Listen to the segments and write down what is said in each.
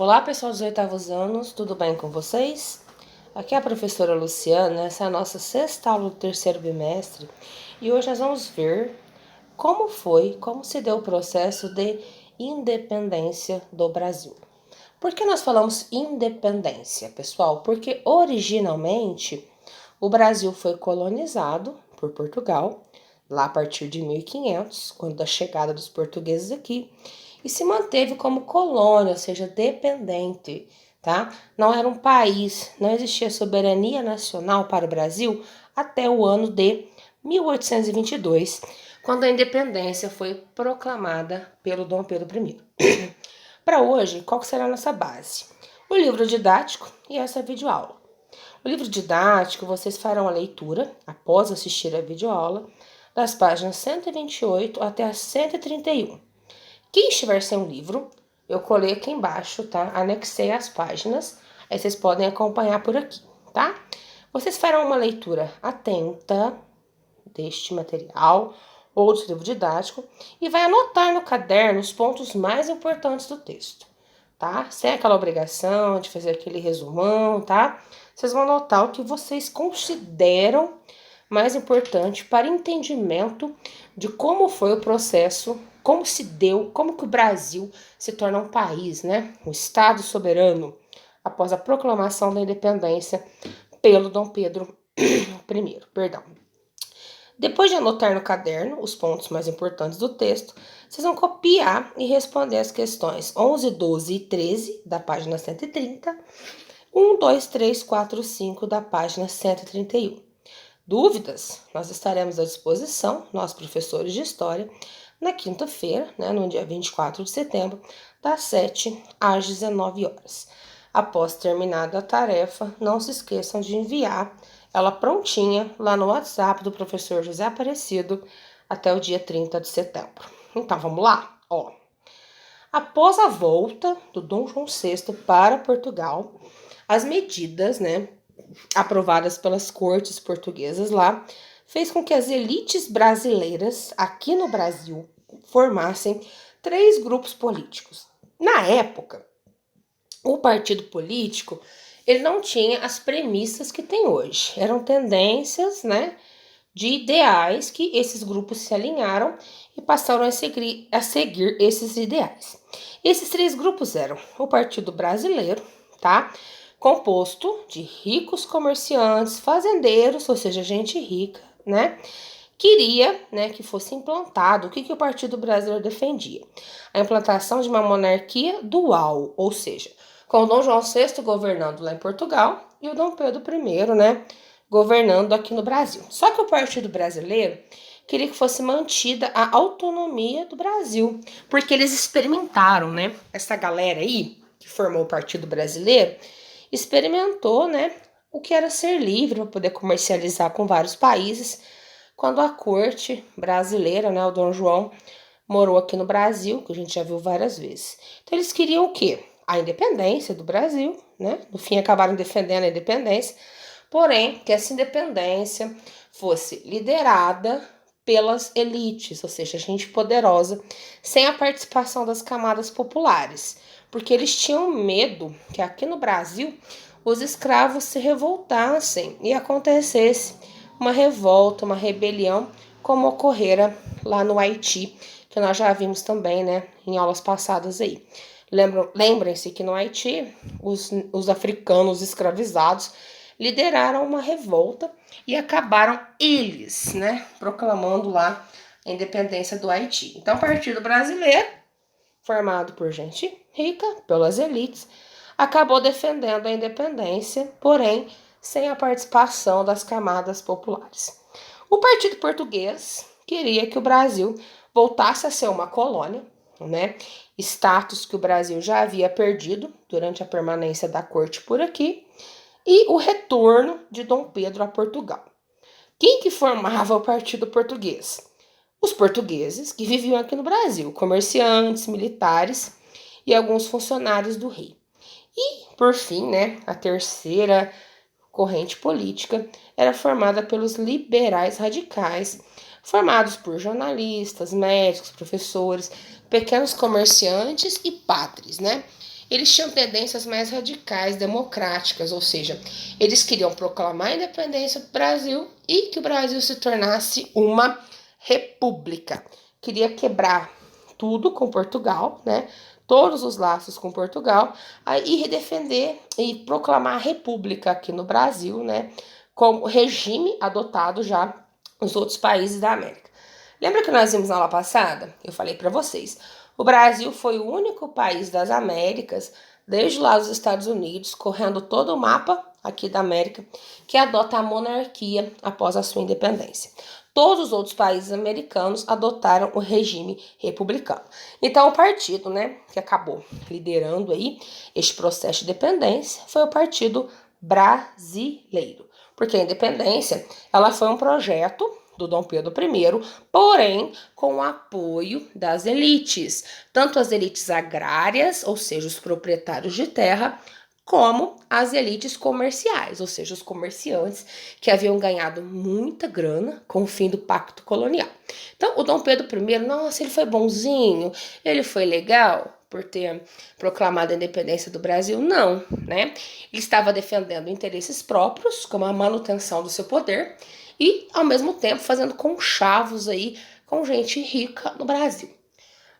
Olá, pessoal dos oitavos anos, tudo bem com vocês? Aqui é a professora Luciana, essa é a nossa sexta aula do terceiro bimestre e hoje nós vamos ver como se deu o processo de independência do Brasil. Por que nós falamos independência, pessoal? Porque originalmente o Brasil foi colonizado por Portugal, lá a partir de 1500, quando da chegada dos portugueses aqui, e se manteve como colônia, ou seja, dependente, tá? Não era um país, não existia soberania nacional para o Brasil até o ano de 1822, quando a independência foi proclamada pelo Dom Pedro I. Para hoje, qual será a nossa base? O livro didático e essa videoaula. O livro didático, vocês farão a leitura, após assistir a videoaula, das páginas 128 até a 131. Quem estiver sem o livro, eu colei aqui embaixo, tá? Anexei as páginas, aí vocês podem acompanhar por aqui, tá? Vocês farão uma leitura atenta deste material ou do livro didático e vai anotar no caderno os pontos mais importantes do texto, tá? Sem aquela obrigação de fazer aquele resumão, tá? Vocês vão anotar o que vocês consideram mais importante para entendimento de como foi o processo, como se deu, como que o Brasil se torna um país, né? Um Estado soberano após a proclamação da independência pelo Dom Pedro I, perdão. Depois de anotar no caderno os pontos mais importantes do texto, vocês vão copiar e responder as questões 11, 12 e 13 da página 130, 1, 2, 3, 4, 5 da página 131. Dúvidas? Nós estaremos à disposição, nós professores de História, na quinta-feira, né, no dia 24 de setembro, das 7 às 19 horas. Após terminada a tarefa, não se esqueçam de enviar ela prontinha lá no WhatsApp do professor José Aparecido até o dia 30 de setembro. Então, vamos lá? Ó. Após a volta do Dom João VI para Portugal, as medidas, né, aprovadas pelas cortes portuguesas lá, fez com que as elites brasileiras aqui no Brasil formassem 3 grupos políticos. Na época, o partido político ele não tinha as premissas que tem hoje. Eram tendências, né, de ideais que esses grupos se alinharam e passaram a seguir esses ideais. Esses 3 grupos eram o Partido Brasileiro, tá? Composto de ricos comerciantes, fazendeiros, ou seja, gente rica, né? Queria, né, que fosse implantado o que o Partido Brasileiro defendia? A implantação de uma monarquia dual, ou seja, com o Dom João VI governando lá em Portugal e o Dom Pedro I, né, governando aqui no Brasil. Só que o Partido Brasileiro queria que fosse mantida a autonomia do Brasil, porque eles experimentaram, né, essa galera aí que formou o Partido Brasileiro, experimentou, né, o que era ser livre para poder comercializar com vários países, quando a corte brasileira, né, o Dom João, morou aqui no Brasil, que a gente já viu várias vezes. Então eles queriam o quê? A independência do Brasil, né? No fim acabaram defendendo a independência, porém que essa independência fosse liderada pelas elites, ou seja, gente poderosa, sem a participação das camadas populares, porque eles tinham medo que aqui no Brasil os escravos se revoltassem e acontecesse uma revolta, uma rebelião, como ocorrera lá no Haiti, que nós já vimos também, né, em aulas passadas aí. Lembrem-se que no Haiti, os africanos escravizados lideraram uma revolta e acabaram eles, né, proclamando lá a independência do Haiti. Então, o Partido Brasileiro, formado por gente rica, pelas elites, acabou defendendo a independência, porém, sem a participação das camadas populares. O Partido Português queria que o Brasil voltasse a ser uma colônia, né? Status que o Brasil já havia perdido durante a permanência da corte por aqui, e o retorno de Dom Pedro a Portugal. Quem que formava o Partido Português? Os portugueses que viviam aqui no Brasil, comerciantes, militares e alguns funcionários do rei. E, por fim, né, a terceira corrente política era formada pelos liberais radicais, formados por jornalistas, médicos, professores, pequenos comerciantes e padres, né? eles tinham tendências mais radicais, democráticas, ou seja, eles queriam proclamar a independência do Brasil e que o Brasil se tornasse uma república. Queria quebrar tudo com Portugal, né? Todos os laços com Portugal, e defender e proclamar a república aqui no Brasil, né? Como regime adotado já nos outros países da América. Lembra que nós vimos na aula passada? Eu falei para vocês. O Brasil foi o único país das Américas, desde lá dos Estados Unidos, correndo todo o mapa aqui da América, que adota a monarquia após a sua independência. Todos os outros países americanos adotaram o regime republicano. Então, o partido, né, que acabou liderando aí este processo de independência foi o Partido Brasileiro. Porque a independência, ela foi um projeto do Dom Pedro I, porém com o apoio das elites, tanto as elites agrárias, ou seja, os proprietários de terra, como as elites comerciais, ou seja, os comerciantes que haviam ganhado muita grana com o fim do Pacto Colonial. Então, o Dom Pedro I, nossa, ele foi bonzinho, ele foi legal por ter proclamado a independência do Brasil? Não, né? Ele estava defendendo interesses próprios, como a manutenção do seu poder, e, ao mesmo tempo, fazendo conchavos aí com gente rica no Brasil.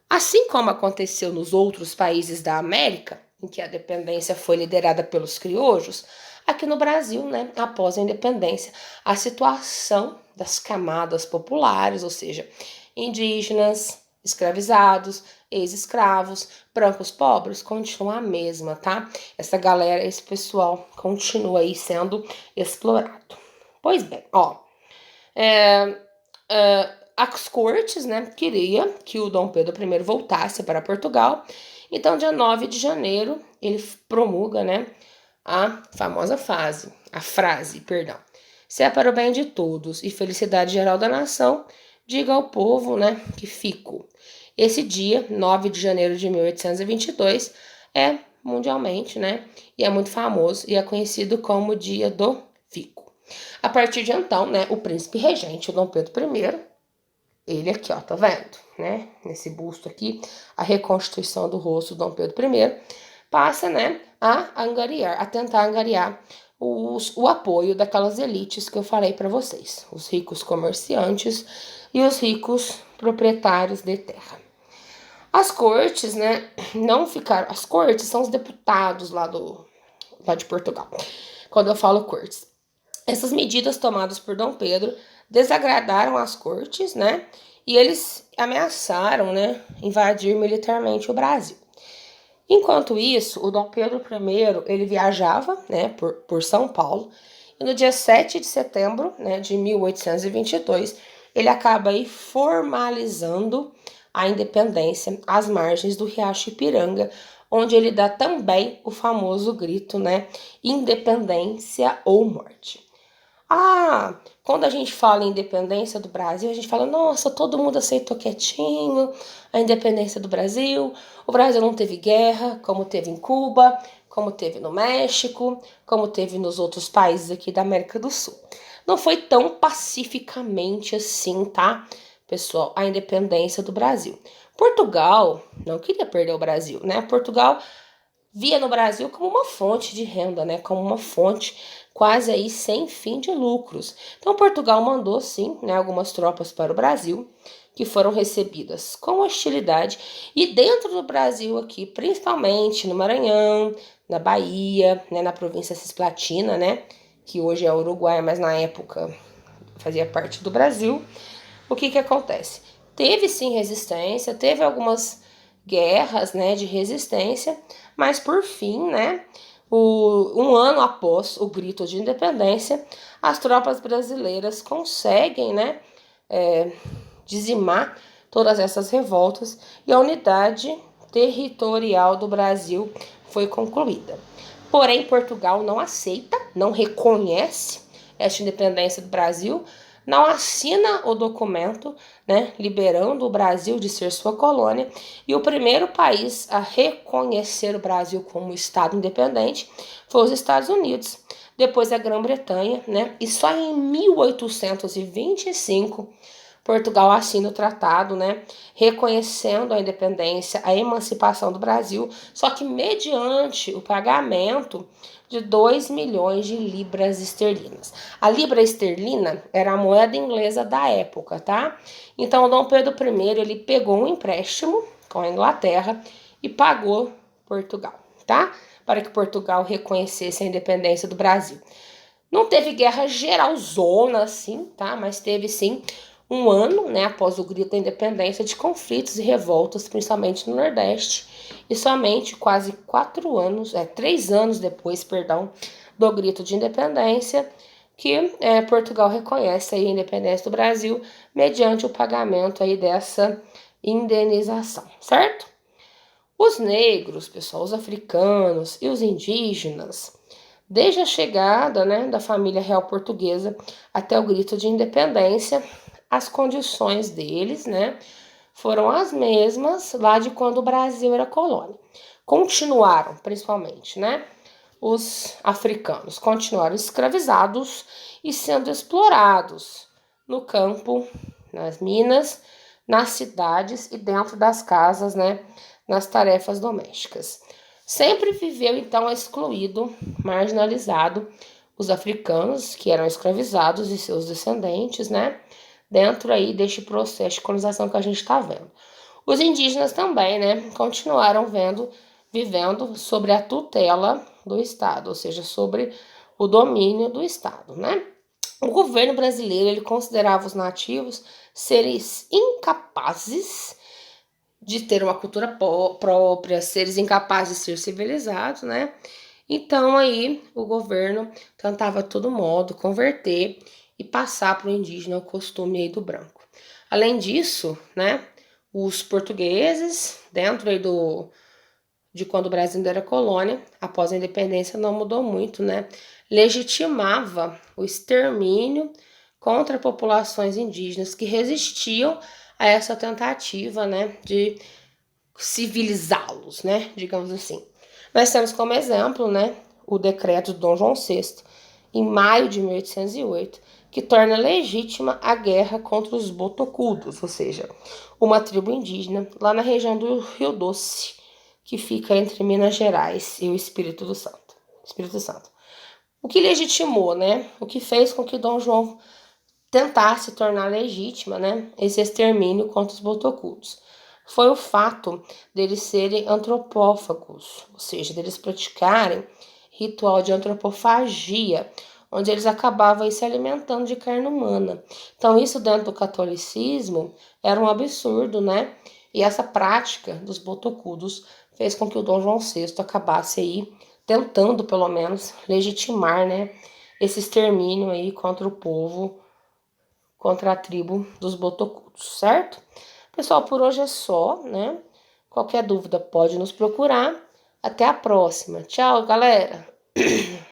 Assim como aconteceu nos outros países da América, em que a dependência foi liderada pelos crioulos, aqui no Brasil, né, após a independência, a situação das camadas populares, ou seja, indígenas, escravizados, ex-escravos, brancos pobres, continua a mesma, tá? Essa galera, esse pessoal continua aí sendo explorado. Pois bem, as cortes, né, queria que o Dom Pedro I voltasse para Portugal. Então, dia 9 de janeiro, ele promulga, né, a famosa frase, se é para o bem de todos e felicidade geral da nação, diga ao povo, né, que fico. Esse dia, 9 de janeiro de 1822, é mundialmente, né, e é muito famoso e é conhecido como o Dia do Fico. A partir de então, né, o príncipe regente, o Dom Pedro I, ele aqui, ó, tá vendo, né, nesse busto aqui, a reconstituição do rosto do Dom Pedro I, passa, né, a tentar angariar o apoio daquelas elites que eu falei para vocês, os ricos comerciantes e os ricos proprietários de terra. As cortes, né, não ficaram, as cortes são os deputados lá de Portugal, quando eu falo cortes. Essas medidas tomadas por Dom Pedro desagradaram as cortes, né, e eles ameaçaram, né, invadir militarmente o Brasil. Enquanto isso, o Dom Pedro I, ele viajava, né, por São Paulo, e no dia 7 de setembro, né, de 1822, ele acaba aí formalizando a independência às margens do Riacho Ipiranga, onde ele dá também o famoso grito, né, independência ou morte. Quando a gente fala em independência do Brasil, a gente fala, nossa, todo mundo aceitou quietinho a independência do Brasil. O Brasil não teve guerra, como teve em Cuba, como teve no México, como teve nos outros países aqui da América do Sul. Não foi tão pacificamente assim, tá, pessoal, a independência do Brasil. Portugal não queria perder o Brasil, né? Portugal via no Brasil como uma fonte de renda, né? Como uma fonte quase aí sem fim de lucros. Então Portugal mandou sim, né, algumas tropas para o Brasil, que foram recebidas com hostilidade, e dentro do Brasil aqui, principalmente no Maranhão, na Bahia, né, na província Cisplatina, né, que hoje é Uruguai, mas na época fazia parte do Brasil. O que acontece? Teve sim resistência, teve algumas guerras, né, de resistência, mas por fim, né, um ano após o grito de independência, as tropas brasileiras conseguem, né, dizimar todas essas revoltas e a unidade territorial do Brasil foi concluída. Porém, Portugal não aceita, não reconhece esta independência do Brasil, não assina o documento, né, liberando o Brasil de ser sua colônia, e o primeiro país a reconhecer o Brasil como Estado independente foi os Estados Unidos, depois a Grã-Bretanha, né, e só em 1825 Portugal assina o tratado, né, reconhecendo a independência, a emancipação do Brasil, só que mediante o pagamento de 2 milhões de libras esterlinas. A libra esterlina era a moeda inglesa da época, tá? Então, Dom Pedro I, ele pegou um empréstimo com a Inglaterra e pagou Portugal, tá? Para que Portugal reconhecesse a independência do Brasil. Não teve guerra geralzona assim, tá? Mas teve sim um ano, né, após o grito da independência, de conflitos e revoltas, principalmente no Nordeste, e somente quase 3 anos depois, perdão, do grito de independência, que Portugal reconhece aí a independência do Brasil mediante o pagamento aí dessa indenização, certo? Os negros, pessoal, os africanos e os indígenas, desde a chegada, né, da família real portuguesa até o grito de independência, as condições deles, né, foram as mesmas lá de quando o Brasil era colônia. Continuaram, principalmente, né, os africanos continuaram escravizados e sendo explorados no campo, nas minas, nas cidades e dentro das casas, né, nas tarefas domésticas. Sempre viveu então excluído, marginalizado os africanos que eram escravizados e seus descendentes, né, dentro aí deste processo de colonização que a gente está vendo. Os indígenas também, né, continuaram vivendo sobre a tutela do Estado, ou seja, sobre o domínio do Estado, né? O governo brasileiro, ele considerava os nativos seres incapazes de ter uma cultura própria, seres incapazes de ser civilizados, né? Então aí o governo tentava a todo modo converter e passar para o indígena o costume aí do branco. Além disso, né, os portugueses, dentro aí de quando o Brasil ainda era colônia, após a independência não mudou muito, né? Legitimava o extermínio contra populações indígenas que resistiam a essa tentativa, né, de civilizá-los, né, digamos assim. Nós temos como exemplo, né, o decreto de Dom João VI, em maio de 1808, que torna legítima a guerra contra os botocudos, ou seja, uma tribo indígena lá na região do Rio Doce, que fica entre Minas Gerais e o Espírito Santo. O que legitimou, né? O que fez com que Dom João tentasse tornar legítima, né, esse extermínio contra os botocudos foi o fato deles serem antropófagos, ou seja, deles praticarem ritual de antropofagia, onde eles acabavam aí se alimentando de carne humana. Então, isso dentro do catolicismo era um absurdo, né? E essa prática dos botocudos fez com que o Dom João VI acabasse aí tentando, pelo menos, legitimar, né, esse extermínio aí contra o povo, contra a tribo dos botocudos, certo? Pessoal, por hoje é só, né? Qualquer dúvida pode nos procurar. Até a próxima. Tchau, galera!